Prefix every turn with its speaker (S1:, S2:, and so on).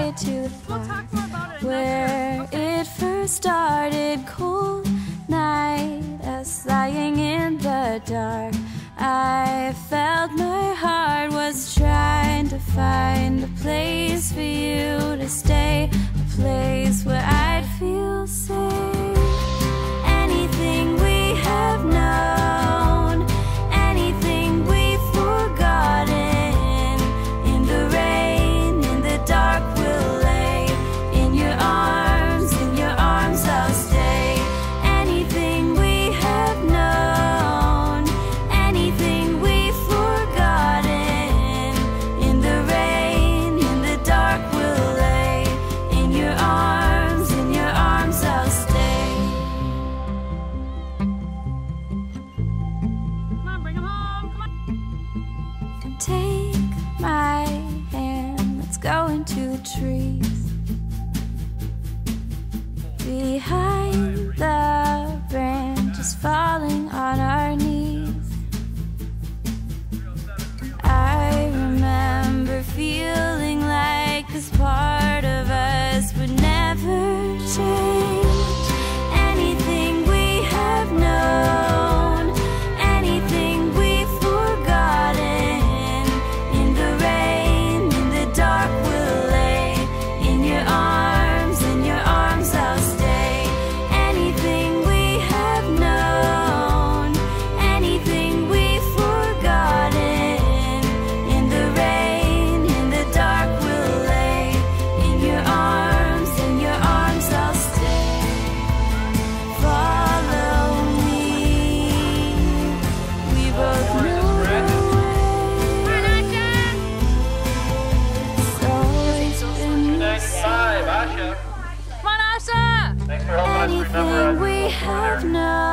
S1: it to the fire where it first started. Cold night, us lying in the dark. I felt my heart was trying to find a place for you to stay, a place where I'd feel safe. Anything we have known, anything we've forgotten, in the rain, in the dark we'll lay. In your arms I'll stay. Anything we have known, anything we've forgotten, in the rain, in the dark we'll lay. In your arms I'll stay.
S2: Come on, bring him home, come on.
S1: Take my hand, let's go into the trees. Behind the branches, falling on our knees. I remember feeling like this part of us would never change. Anything we have known, anything we've forgotten, in the rain, in the dark we'll lay. In your arms I'll stay. Anything we have known, anything we've forgotten, in the rain, in the dark we'll lay. In your arms I'll stay. Follow me, we both know the way. It's always been the same.
S2: Come on, Asha!
S3: Thanks for helping us remember
S1: Anything
S3: our
S1: we have known.